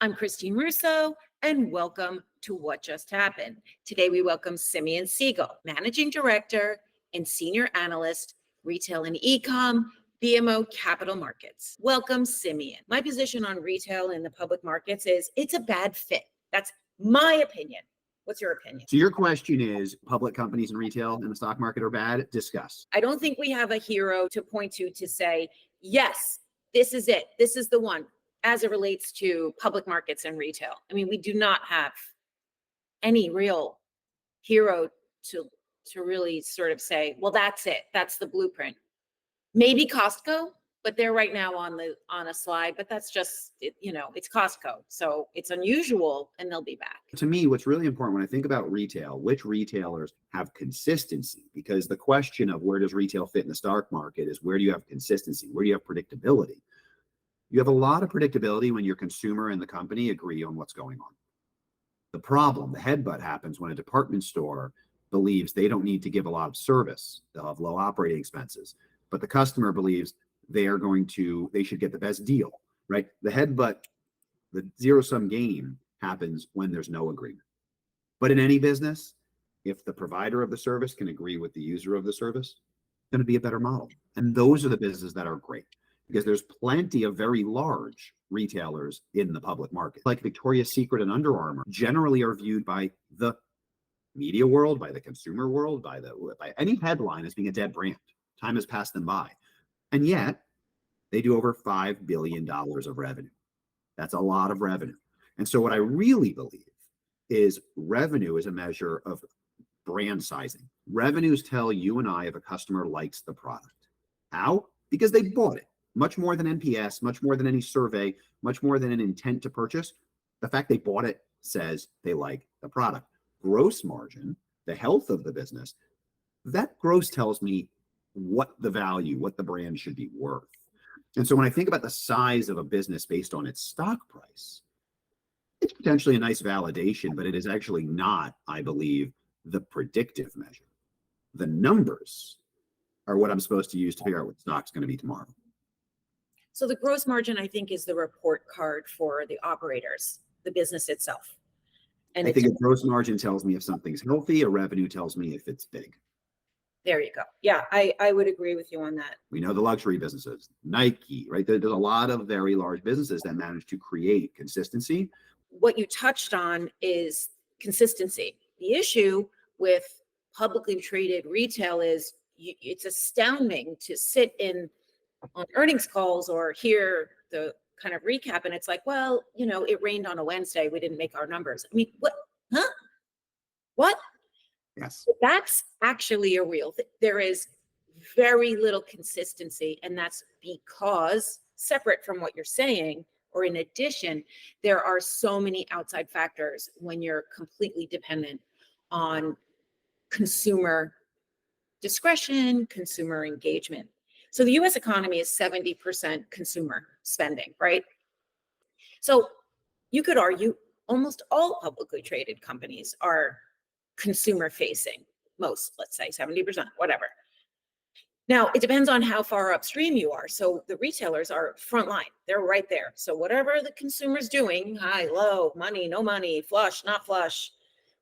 I'm Christine Russo, and welcome to What Just Happened. Today, we welcome Simeon Siegel, Managing Director and Senior Analyst, Retail and E-com, BMO Capital Markets. Welcome, Simeon. My position on retail in the public markets is it's a bad fit. That's my opinion. What's your opinion? So your question is, public companies in retail and the stock market are bad? Discuss. I don't think we have a hero to point to say, yes, this is it. This is the one as it relates to public markets and retail. I mean, we do not have any real hero to really sort of say, well, that's it. That's the blueprint. Maybe Costco, but they're right now on a slide, but that's just, it's Costco. So it's unusual and they'll be back. To me, what's really important when I think about retail, which retailers have consistency? Because the question of where does retail fit in the stock market is, where do you have consistency? Where do you have predictability? You have a lot of predictability when your consumer and the company agree on what's going on. The problem, the headbutt, happens when a department store believes they don't need to give a lot of service. They'll have low operating expenses, but the customer believes they should get the best deal, right? The headbutt, the zero-sum game happens when there's no agreement. But in any business, if the provider of the service can agree with the user of the service, it's going to be a better model. And those are the businesses that are great, because there's plenty of very large retailers in the public market, like Victoria's Secret and Under Armour, generally are viewed by the media world, by the consumer world, by any headline as being a dead brand. Time has passed them by. And yet they do over $5 billion of revenue. That's a lot of revenue. And so what I really believe is revenue is a measure of brand sizing. Revenues tell you and I if a customer likes the product. How? Because they bought it. Much more than NPS, much more than any survey, much more than an intent to purchase. The fact they bought it says they like the product. Gross margin, the health of the business, that gross tells me what the value, what the brand should be worth. And so when I think about the size of a business based on its stock price, it's potentially a nice validation, but it is actually not, I believe, the predictive measure. The numbers are what I'm supposed to use to figure out what stock's going to be tomorrow. So the gross margin, I think, is the report card for the operators, the business itself. And I think a gross margin tells me if something's healthy, a revenue tells me if it's big. There you go. Yeah, I would agree with you on that. We know the luxury businesses, Nike, right? There's a lot of very large businesses that manage to create consistency. What you touched on is consistency. The issue with publicly traded retail is it's astounding to sit on earnings calls or hear the kind of recap, and it's like, well, it rained on a Wednesday. We didn't make our numbers. I mean, what? Huh? What? Yes. That's actually a real thing. There is very little consistency, and that's because, separate from what you're saying, or in addition, there are so many outside factors when you're completely dependent on consumer discretion, consumer engagement. So the US economy is 70% consumer spending, right? So you could argue almost all publicly traded companies are consumer facing, most, let's say 70%, whatever. Now, it depends on how far upstream you are. So the retailers are frontline. They're right there. So whatever the consumer's doing, high, low, money, no money, flush, not flush,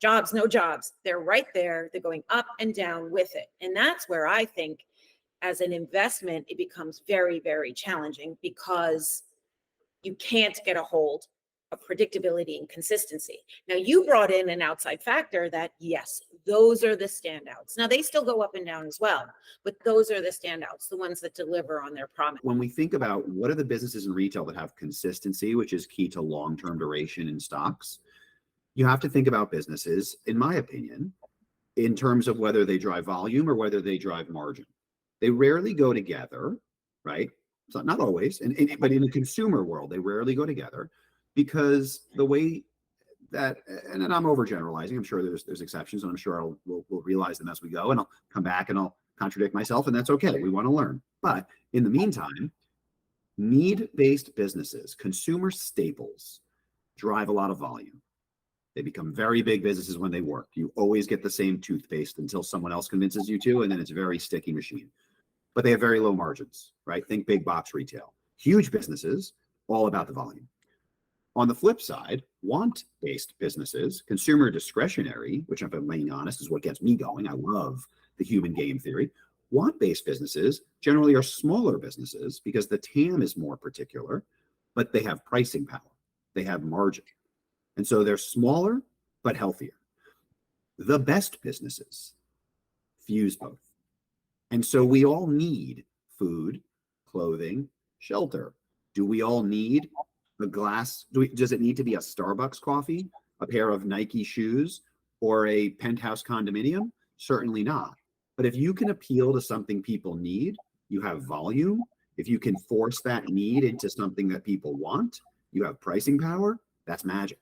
jobs, no jobs, they're right there. They're going up and down with it. And that's where I think as an investment, it becomes very, very challenging because you can't get a hold of predictability and consistency. Now, you brought in an outside factor that, yes, those are the standouts. Now, they still go up and down as well, but those are the standouts, the ones that deliver on their promise. When we think about what are the businesses in retail that have consistency, which is key to long-term duration in stocks, you have to think about businesses, in my opinion, in terms of whether they drive volume or whether they drive margin. They rarely go together, right? So not always, but in the consumer world, they rarely go together because the way that, and I'm overgeneralizing, I'm sure there's exceptions, and I'm sure we'll realize them as we go, and I'll come back and I'll contradict myself, and that's okay. We want to learn. But in the meantime, need-based businesses, consumer staples, drive a lot of volume. They become very big businesses when they work. You always get the same toothpaste until someone else convinces you to, and then it's a very sticky machine. But they have very low margins, right? Think big box retail. Huge businesses, all about the volume. On the flip side, want-based businesses, consumer discretionary, which if I'm being honest is what gets me going. I love the human game theory. Want-based businesses generally are smaller businesses because the TAM is more particular, but they have pricing power. They have margin. And so they're smaller, but healthier. The best businesses fuse both. And so we all need food, clothing, shelter. Do we all need a glass? Does it need to be a Starbucks coffee, a pair of Nike shoes, or a penthouse condominium? Certainly not. But if you can appeal to something people need, you have volume. If you can force that need into something that people want, you have pricing power. That's magic.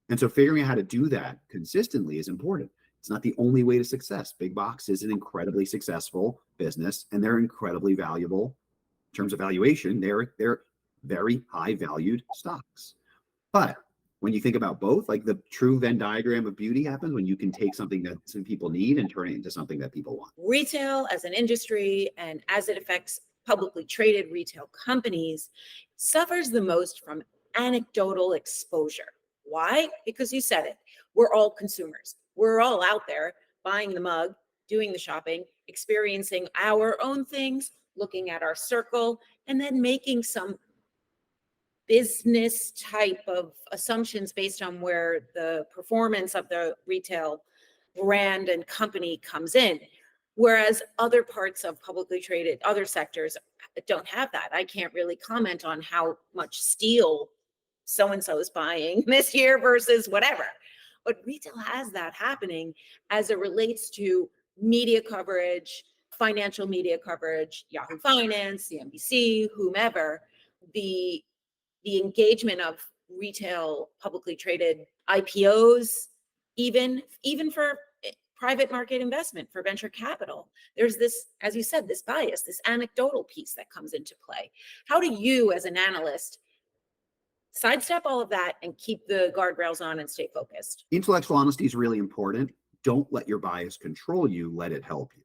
And so figuring out how to do that consistently is important. It's not the only way to success. Big box is an incredibly successful business, and they're incredibly valuable in terms of valuation. They're very high valued stocks. But when you think about both, like the true Venn diagram of beauty happens when you can take something that some people need and turn it into something that people want. Retail as an industry and as it affects publicly traded retail companies suffers the most from anecdotal exposure. Why? Because you said it. We're all consumers. We're all out there buying the mug, doing the shopping, experiencing our own things, looking at our circle, and then making some business type of assumptions based on where the performance of the retail brand and company comes in. Whereas other parts of publicly traded, other sectors don't have that. I can't really comment on how much steel so-and-so is buying this year versus whatever. But retail has that happening as it relates to media coverage, financial media coverage, Yahoo Finance, CNBC, whomever. The engagement of retail publicly traded IPOs, even for private market investment, for venture capital. There's this, as you said, this bias, this anecdotal piece that comes into play. How do you, as an analyst, sidestep all of that and keep the guardrails on and stay focused? Intellectual honesty is really important. Don't let your bias control you, let it help you.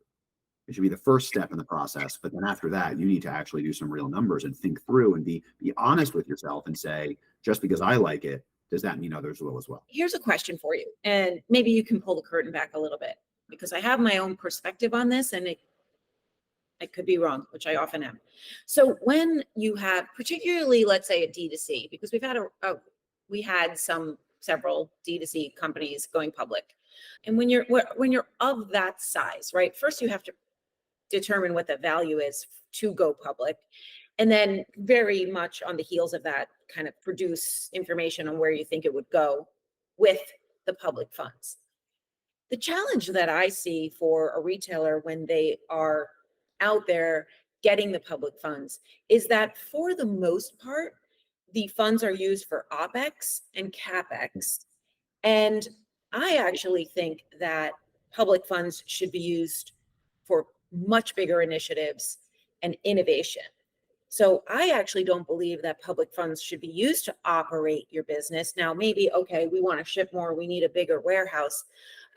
It should be the first step in the process. But then after that, you need to actually do some real numbers and think through and be honest with yourself and say, just because I like it, does that mean others will as well? Here's a question for you, and maybe you can pull the curtain back a little bit, because I have my own perspective on this, and I could be wrong, which I often am. So when you have, particularly, let's say a D2C, because we had several D2C companies going public, and when you're of that size, right? First, you have to determine what the value is to go public, and then very much on the heels of that, kind of produce information on where you think it would go with the public funds. The challenge that I see for a retailer when they are out there getting the public funds is that for the most part, the funds are used for OPEX and CAPEX. And I actually think that public funds should be used for much bigger initiatives and innovation. So I actually don't believe that public funds should be used to operate your business. Now, maybe, okay, we want to ship more, we need a bigger warehouse.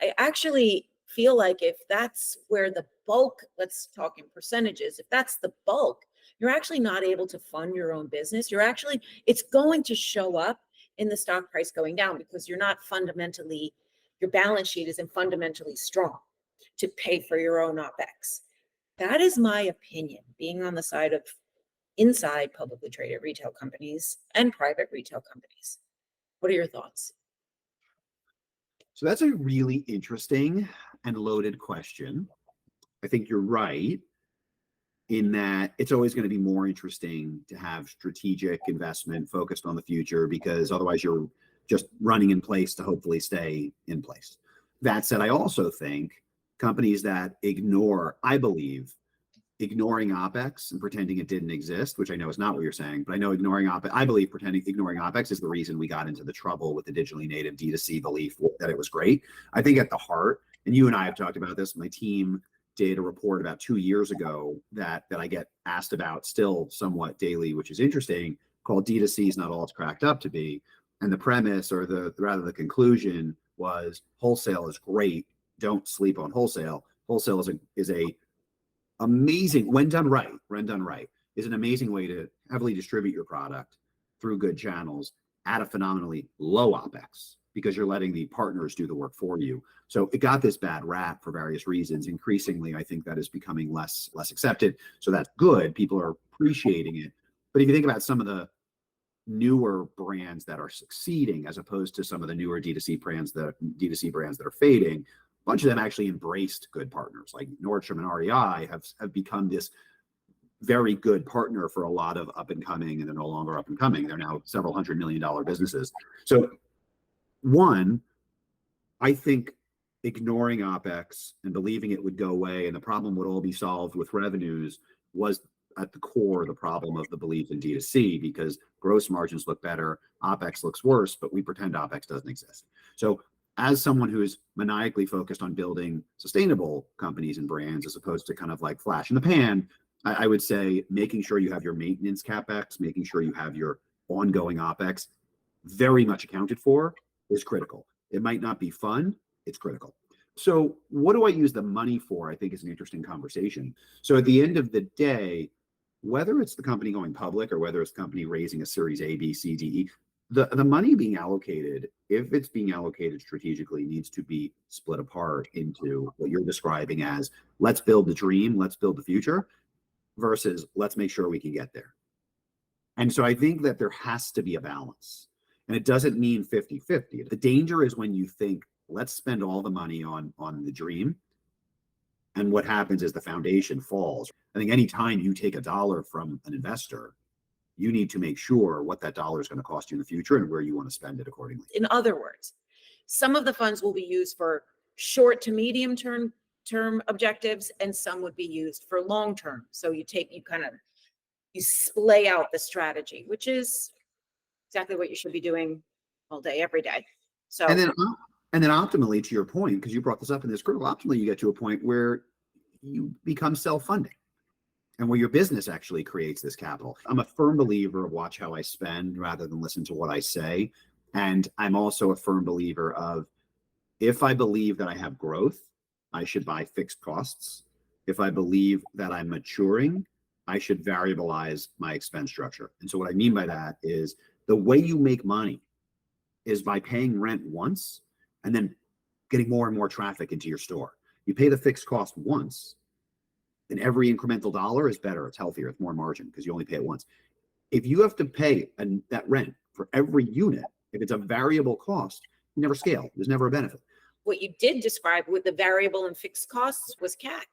I actually feel like if that's where the bulk, let's talk in percentages, if that's the bulk, you're actually not able to fund your own business. It's going to show up in the stock price going down because your balance sheet isn't fundamentally strong to pay for your own OPEX. That is my opinion, being on the side of inside publicly traded retail companies and private retail companies. What are your thoughts? So that's a really interesting and loaded question. I think you're right in that it's always going to be more interesting to have strategic investment focused on the future, because otherwise you're just running in place to hopefully stay in place. That said, I also think companies that ignoring OPEX and pretending it didn't exist, which I know is not what you're saying, but I know ignoring OPEX is the reason we got into the trouble with the digitally native D2C belief that it was great. I think at the heart, and you and I have talked about this, my team did a report about 2 years ago that I get asked about still somewhat daily, which is interesting, called D2C is not all it's cracked up to be. And the premise, or the conclusion, was wholesale is great. Don't sleep on wholesale. Wholesale is a amazing, when done right, is an amazing way to heavily distribute your product through good channels. at a phenomenally low OpEx because you're letting the partners do the work for you. So it got this bad rap for various reasons. Increasingly, I think that is becoming less accepted. So that's good. People are appreciating it. But if you think about some of the newer brands that are succeeding, as opposed to some of the newer D2C brands that are fading, a bunch of them actually embraced good partners. Like Nordstrom and REI have become this very good partner for a lot of up and coming, and they're no longer up and coming. They're now several $100 million businesses. So one, I think ignoring OpEx and believing it would go away and the problem would all be solved with revenues was at the core the problem of the belief in D2C, because gross margins look better, OpEx looks worse, but we pretend OpEx doesn't exist. So as someone who is maniacally focused on building sustainable companies and brands, as opposed to kind of like flash in the pan, I would say making sure you have your maintenance CapEx, making sure you have your ongoing OpEx very much accounted for is critical. It might not be fun, it's critical. So what do I use the money for? I think is an interesting conversation. So at the end of the day, whether it's the company going public or whether it's the company raising a series A, B, C, D, E, the money being allocated, if it's being allocated strategically, needs to be split apart into what you're describing as let's build the dream, let's build the future, versus let's make sure we can get there. And so I think that there has to be a balance. And it doesn't mean 50-50. The danger is when you think, let's spend all the money on the dream. And what happens is the foundation falls. I think anytime you take a dollar from an investor, you need to make sure what that dollar is going to cost you in the future and where you want to spend it accordingly. In other words, some of the funds will be used for short to medium term objectives, and some would be used for long term. So you lay out the strategy, which is exactly what you should be doing all day, every day. So and then optimally, to your point, because you brought this up in this critical, optimally you get to a point where you become self-funding and where your business actually creates this capital. I'm a firm believer of watch how I spend rather than listen to what I say. And I'm also a firm believer of, if I believe that I have growth, I should buy fixed costs. If I believe that I'm maturing, I should variabilize my expense structure. And so what I mean by that is the way you make money is by paying rent once and then getting more and more traffic into your store. You pay the fixed cost once, and every incremental dollar is better, it's healthier, it's more margin because you only pay it once. If you have to pay that rent for every unit, if it's a variable cost, you never scale. There's never a benefit. What you did describe with the variable and fixed costs was CAC.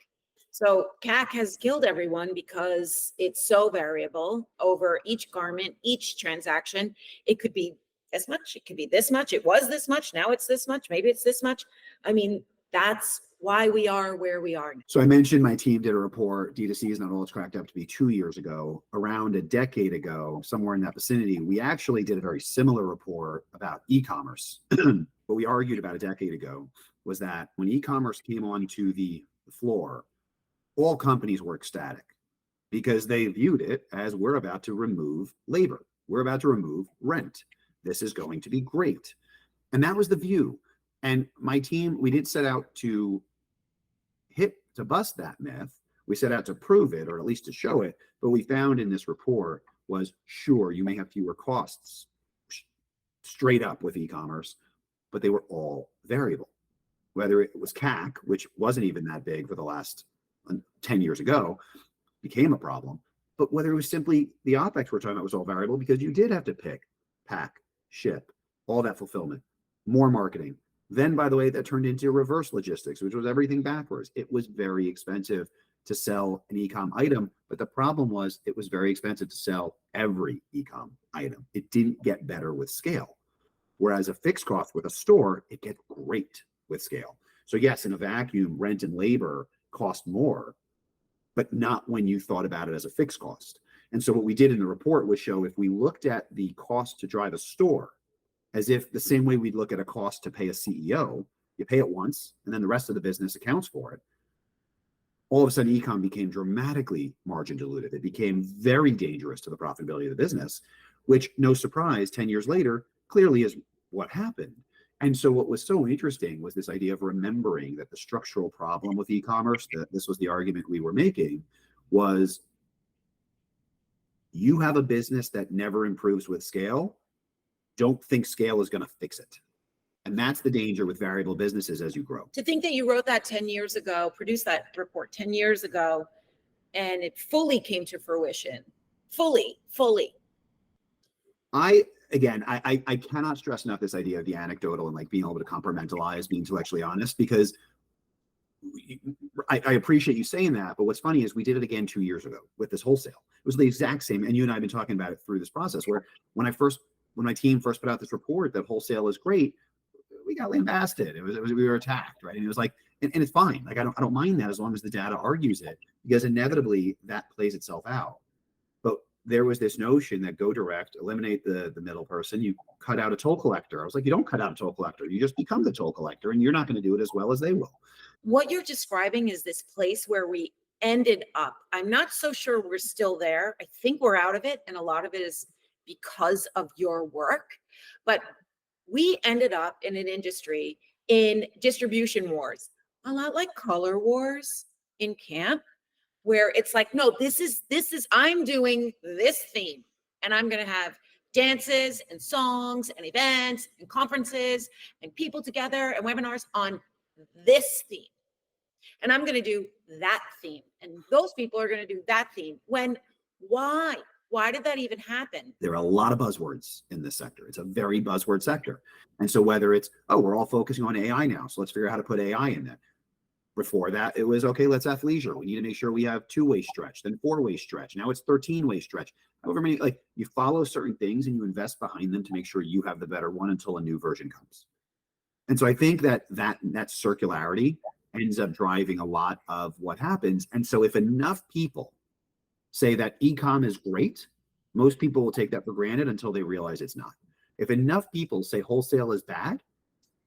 So CAC has killed everyone because it's so variable over each garment, each transaction. It could be as much, it could be this much, it was this much, now it's this much, maybe it's this much. I mean, that's why we are where we are. So I mentioned my team did a report, D2C is not all it's cracked up to be 2 years ago. Around a decade ago, somewhere in that vicinity, we actually did a very similar report about e-commerce. What we argued about a decade ago was that when e-commerce came onto the floor, all companies were ecstatic because they viewed it as, we're about to remove labor. We're about to remove rent. This is going to be great. And that was the view. And my team, we did set out to bust that myth. We set out to prove it, or at least to show it. But we found in this report was, sure, you may have fewer costs straight up with e-commerce, but they were all variable. Whether it was CAC, which wasn't even that big for the last 10 years ago, became a problem. But whether it was simply the OpEx we're talking about was all variable because you did have to pick, pack, ship, all that fulfillment, more marketing. Then, by the way, that turned into reverse logistics, which was everything backwards. It was very expensive to sell an e-com item, but the problem was it was very expensive to sell every e-com item. It didn't get better with scale. Whereas a fixed cost with a store, it gets great with scale. So yes, in a vacuum, rent and labor cost more, but not when you thought about it as a fixed cost. And so what we did in the report was show, if we looked at the cost to drive a store as if the same way we'd look at a cost to pay a CEO, you pay it once and then the rest of the business accounts for it. All of a sudden, e-com became dramatically margin dilutive. It became very dangerous to the profitability of the business, which, no surprise, 10 years later, clearly is what happened. And so what was so interesting was this idea of remembering that the structural problem with e-commerce, that this was the argument we were making, was you have a business that never improves with scale, don't think scale is going to fix it. And that's the danger with variable businesses as you grow. To think that you wrote that 10 years ago, produced that report 10 years ago, and it fully came to fruition. Fully. I cannot stress enough this idea of the anecdotal and like being able to compartmentalize, being intellectually honest, because I appreciate you saying that. But what's funny is we did it again 2 years ago with this wholesale. It was the exact same. And you and I have been talking about it through this process where when my team first put out this report that wholesale is great, we got lambasted. It was we were attacked, right? And it was like, and it's fine. Like I don't mind that as long as the data argues it, because inevitably that plays itself out. But there was this notion that go direct, eliminate the middle person, you cut out a toll collector. I was like, you don't cut out a toll collector. You just become the toll collector, and you're not going to do it as well as they will. What you're describing is this place where we ended up. I'm not so sure we're still there. I think we're out of it, and a lot of it is because of your work. But we ended up in an industry in distribution wars, a lot like color wars in camp, where it's like, no, this is I'm doing this theme, and I'm going to have dances and songs and events and conferences and people together and webinars on this theme. And I'm going to do that theme. And those people are going to do that theme. Why? Why did that even happen? There are a lot of buzzwords in this sector. It's a very buzzword sector. And so whether it's, oh, we're all focusing on AI now, so let's figure out how to put AI in there. Before that, it was, okay, let's athleisure. We need to make sure we have 2-way stretch, then 4-way stretch. Now it's 13-way stretch. However many, like you follow certain things and you invest behind them to make sure you have the better one until a new version comes. And so I think that circularity ends up driving a lot of what happens. And so if enough people say that e-com is great, most people will take that for granted until they realize it's not. If enough people say wholesale is bad,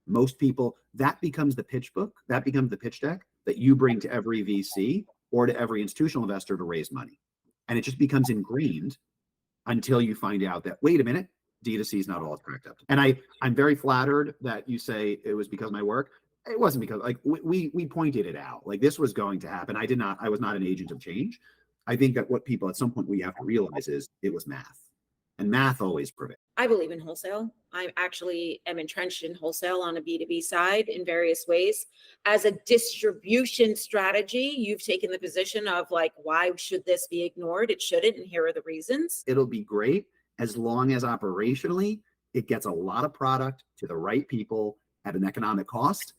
most people, that becomes the pitch book, that becomes the pitch deck that you bring to every VC or to every institutional investor to raise money. And it just becomes ingrained until you find out that, wait a minute, D2C is not all it's cracked up. And I'm very flattered that you say it was because of my work. It wasn't because, like, we pointed it out. Like, this was going to happen. I was not an agent of change. I think that what people at some point we have to realize is it was math, and math always prevails. I believe in wholesale. I actually am entrenched in wholesale on a B2B side in various ways. As a distribution strategy, you've taken the position of like, why should this be ignored? It shouldn't, and here are the reasons. It'll be great as long as operationally it gets a lot of product to the right people at an economic cost.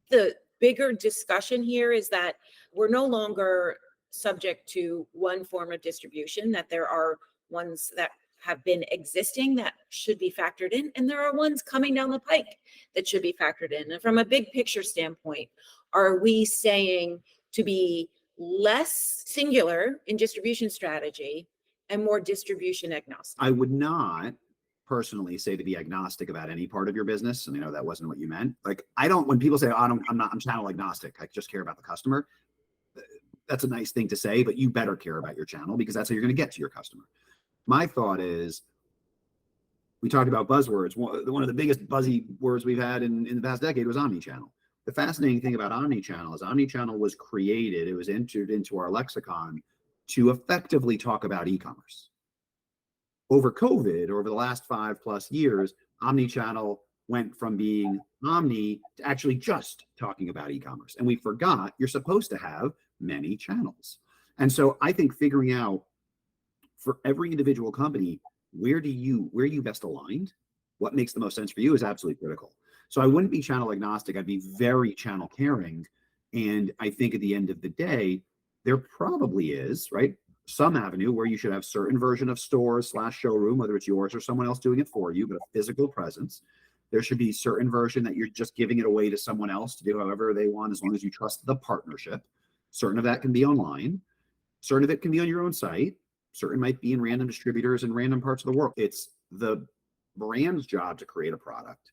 The bigger discussion here is that we're no longer subject to one form of distribution, that there are ones that have been existing that should be factored in, and there are ones coming down the pike that should be factored in. And from a big picture standpoint, are we saying to be less singular in distribution strategy and more distribution agnostic? I would not personally say to be agnostic about any part of your business. And I know that wasn't what you meant. Like, when people say, I'm channel agnostic, I just care about the customer. That's a nice thing to say, but you better care about your channel because that's how you're going to get to your customer. My thought is, we talked about buzzwords. One of the biggest buzzy words we've had in the past decade was omnichannel. The fascinating thing about omnichannel is omnichannel was created, it was entered into our lexicon to effectively talk about e-commerce. Over COVID, over the last 5+ years, omnichannel went from being omni to actually just talking about e-commerce. And we forgot you're supposed to have many channels. And so I think figuring out for every individual company, where are you best aligned? What makes the most sense for you is absolutely critical. So I wouldn't be channel agnostic. I'd be very channel caring. And I think at the end of the day, there probably is, right, some avenue where you should have certain version of stores / showroom, whether it's yours or someone else doing it for you, but a physical presence. There should be certain version that you're just giving it away to someone else to do however they want, as long as you trust the partnership. Certain of that can be online. Certain of it can be on your own site. Certain might be in random distributors in random parts of the world. It's the brand's job to create a product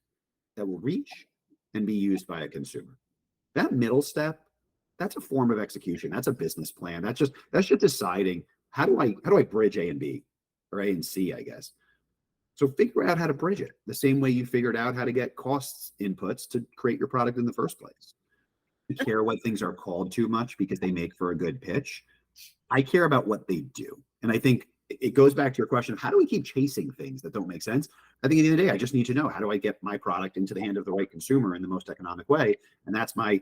that will reach and be used by a consumer. That middle step, that's a form of execution. That's a business plan. That's just deciding how do I bridge A and B, or A and C, I guess. So figure out how to bridge it the same way you figured out how to get costs inputs to create your product in the first place. You care what things are called too much because they make for a good pitch. I care about what they do. And I think it goes back to your question of how do we keep chasing things that don't make sense? I think at the end of the day, I just need to know, how do I get my product into the hand of the right consumer in the most economic way? And that's my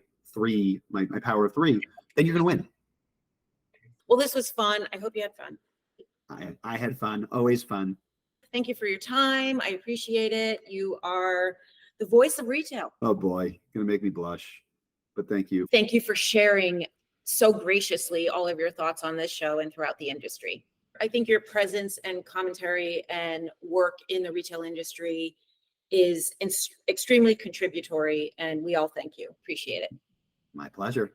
power of three. Then you're going to win. Well, this was fun. I hope you had fun. I had fun, always fun. Thank you for your time. I appreciate it. You are the voice of retail. Oh boy, gonna make me blush, but thank you. Thank you for sharing so graciously all of your thoughts on this show and throughout the industry. I think your presence and commentary and work in the retail industry is extremely contributory, and we all thank you. Appreciate it. My pleasure.